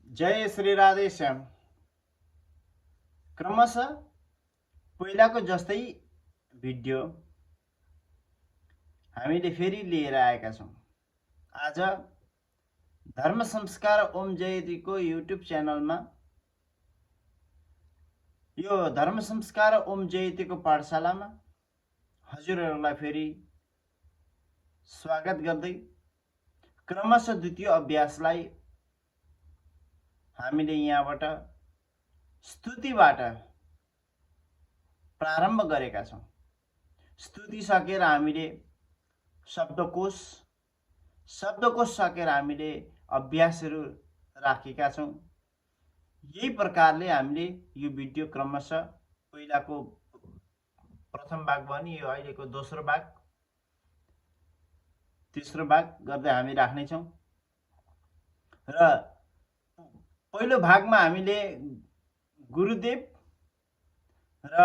जय श्री राधे श्याम। क्रमशः पहिलाको जस्तै भिडियो हामीले फेरि लिएर आएका छौँ। आज धर्म संस्कार ओम जयतीको युट्युब च्यानलमा यो धर्म संस्कार ओम जयतीको पाठशालामा हजुरहरूलाई फेरि स्वागत गर्दै क्रमशः द्वितीय अभ्यासलाई हामीले यहाँबाट स्तुतिबाट प्रारम्भ गरेका छौँ। स्तुति सकेर हामीले शब्दकोश सकेर हामीले अभ्यासहरू राखेका छौँ। यही प्रकारले हामीले यो भिडियो क्रमशः पहिलाको प्रथम भाग भने यो अहिलेको दोस्रो भाग तेस्रो भाग गर्दै हामी राख्नेछौँ। र पहिलो भागमा हामीले गुरुदेव र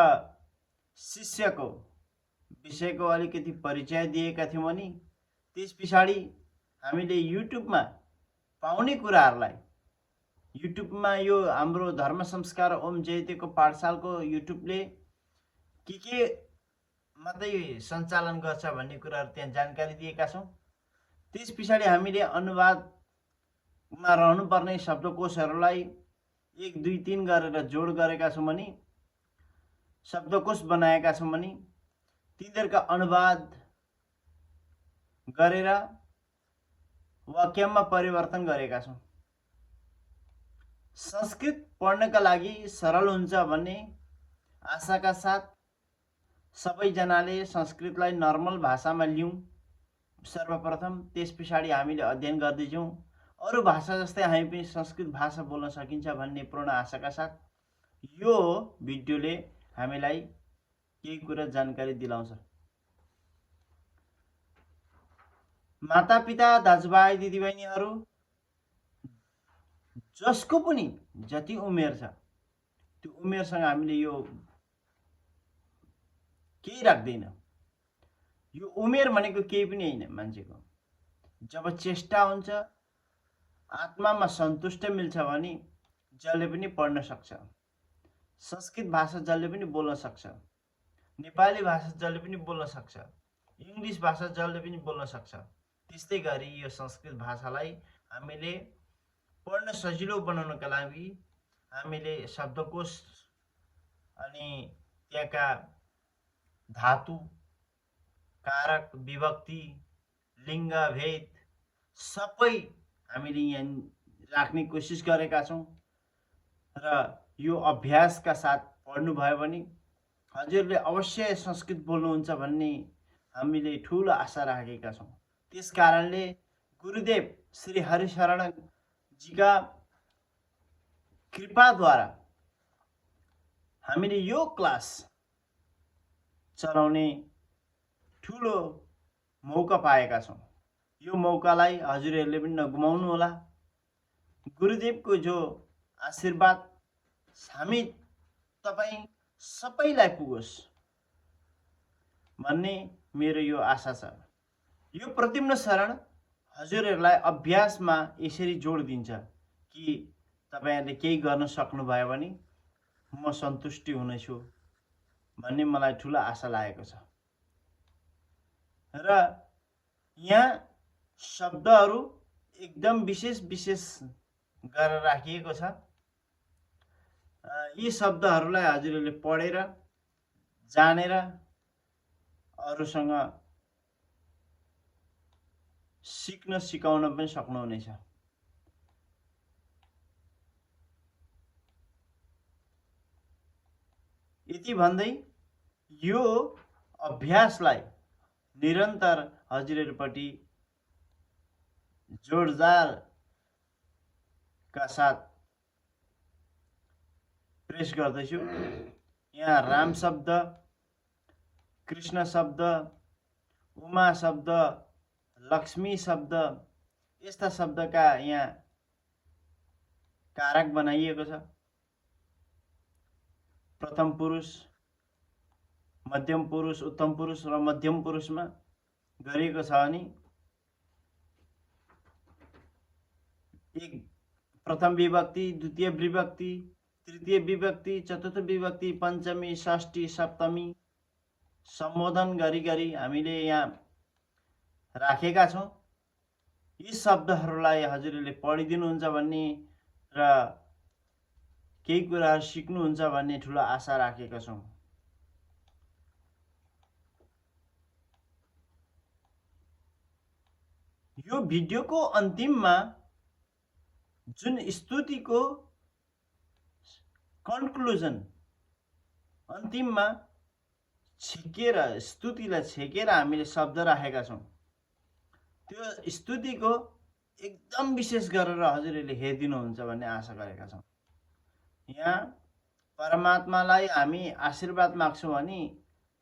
शिष्यको विषयको अलिकति परिचय दिएका थियौँ भने त्यस पछाडि हामीले युट्युबमा पाउने कुराहरूलाई युट्युबमा यो हाम्रो धर्म संस्कार ओम जयतीको पाठशालाको युट्युबले के मात्रै सञ्चालन गर्छ भन्ने कुराहरू त्यहाँ जानकारी दिएका छौँ। त्यस पछाडि हामीले अनुवादमा रहनुपर्ने शब्दकोशहरूलाई 1 2 3 गरेर जोड गरेका छौँ भने शब्दकोश बनाएका छौँ भने तिनीहरूका अनुवाद गरेर वाक्यमा परिवर्तन गरेका छौँ। संस्कृत पढ्नका लागि सरल हुन्छ भन्ने आशाका साथ सबैजनाले संस्कृतलाई नर्मल भाषामा लिउँ सर्वप्रथम, त्यस पछाडि हामीले अध्ययन गर्दै जाउँ। अरू भाषा जस्तै हामी पनि संस्कृत भाषा बोल्न सकिन्छ भन्ने पूर्ण आशाका साथ यो भिडियोले हामीलाई केही कुरा जानकारी दिलाउँछ। मातापिता दाजुभाइ दिदीबहिनीहरू जसको पनि जति उमेर छ त्यो उमेरसँग हामीले यो केही राख्दैन। यो उमेर भनेको केही पनि होइन मान्छेको। जब चेष्टा हुन्छ, आत्मामा सन्तुष्टि मिल्छ भने जसले पनि पढ्न सक्छ। संस्कृत भाषा जसले पनि बोल्न सक्छ, नेपाली भाषा जसले पनि बोल्न सक्छ, इङ्ग्लिस भाषा जसले पनि बोल्न सक्छ। त्यस्तै गरी यो संस्कृत भाषालाई हामीले पढ्न सजिलो बनाउनका लागि हामीले शब्दकोश अनि त्यहाँका धातु, कारक, विभक्ति, लिङ्ग भेद सबै हामीले यहाँ राख्ने कोसिस गरेका छौँ। र यो अभ्यासका साथ पढ्नुभयो भने हजुरले अवश्य संस्कृत बोल्नुहुन्छ भन्ने हामीले ठुलो आशा राखेका छौँ। त्यस कारणले गुरुदेव श्री हरिशरण जीका कृपाद्वारा हामीले यो क्लास चलाउने ठुलो मौका पाएका छौँ। यो मौकालाई हजुरहरूले पनि नगुमाउनु होला। गुरुदेवको जो आशीर्वाद हामी तपाईँ सबैलाई पुगोस् भन्ने मेरो यो आशा छ। यो प्रतिम्न शरण हजुरहरूलाई अभ्यासमा यसरी जोड दिन्छ कि तपाईँहरूले केही गर्न सक्नुभयो भने म सन्तुष्टि हुनेछु भन्ने मलाई ठुलो आशा लागेको छ। र यहाँ शब्दहरू एकदम विशेष गरेर राखिएको छ। यी शब्दहरूलाई हजुरहरूले पढेर जानेर अरूसँग सिक्न सिकाउन पनि सक्नुहुनेछ। यति भन्दै यो अभ्यासलाई निरन्तर हजुरहरूपट्टि जोडजारका साथ प्रेस गर्दैछु। यहाँ राम शब्द, कृष्ण शब्द, उमा शब्द, लक्ष्मी शब्द यस्ता शब्दका यहाँ कारक बनाइएको छ। प्रथम पुरुष, मध्यम पुरुष, उत्तम पुरुष र मध्यम पुरुषमा गरिएको छ भने एक प्रथम विभक्ति, द्वितीय विभक्ति, तृतीय विभक्ति, चतुर्थ विभक्ति, पञ्चमी, षष्ठी, सप्तमी सम्बोधन गरी गरी हामीले यहाँ राखेका छौँ। यी शब्दहरूलाई हजुरले पढिदिनुहुन्छ भन्ने र केही कुराहरू सिक्नुहुन्छ भन्ने ठुलो आशा राखेका छौँ। यो भिडियोको अन्तिममा जुन स्तुतिको कन्क्लुजन, अन्तिममा छेकेर स्तुतिलाई छेकेर हामीले शब्द राखेका छौँ, त्यो स्तुतिको एकदम विशेष गरेर हजुरहरूले हेरिदिनुहुन्छ भन्ने आशा गरेका छौँ। यहाँ परमात्मालाई हामी आशीर्वाद माग्छौँ भने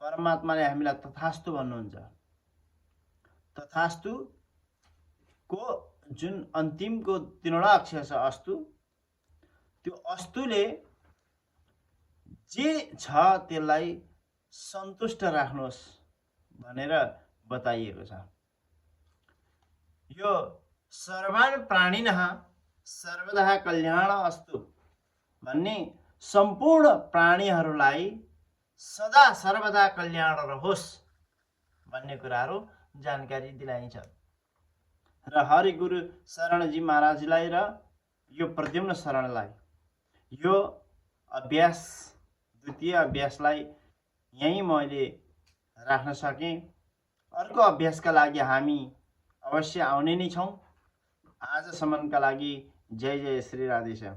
परमात्माले हामीलाई तथास्तु भन्नुहुन्छ। तथास्तु को जुन अन्तिमको 3वटा अक्षर छ अस्तु, त्यो अस्तुले जे छ त्यसलाई सन्तुष्ट राख्नुहोस् भनेर बताइएको छ। यो सर्वान् प्राणिनः सर्वदा कल्याण अस्तु भन्ने सम्पूर्ण प्राणीहरूलाई सदा सर्वदा कल्याण रहोस् भन्ने कुराहरू जानकारी दिलाइन्छ। र हरि गुरु शरणजी महाराजलाई र यो प्रद्युम्न शरणलाई यो अभ्यास, द्वितीय अभ्यासलाई यहीँ मैले राख्न सकेँ। अर्को अभ्यासका लागि हामी अवश्य आउने नै छौँ। आजसम्मका लागि जय जय श्री राधेश्याम।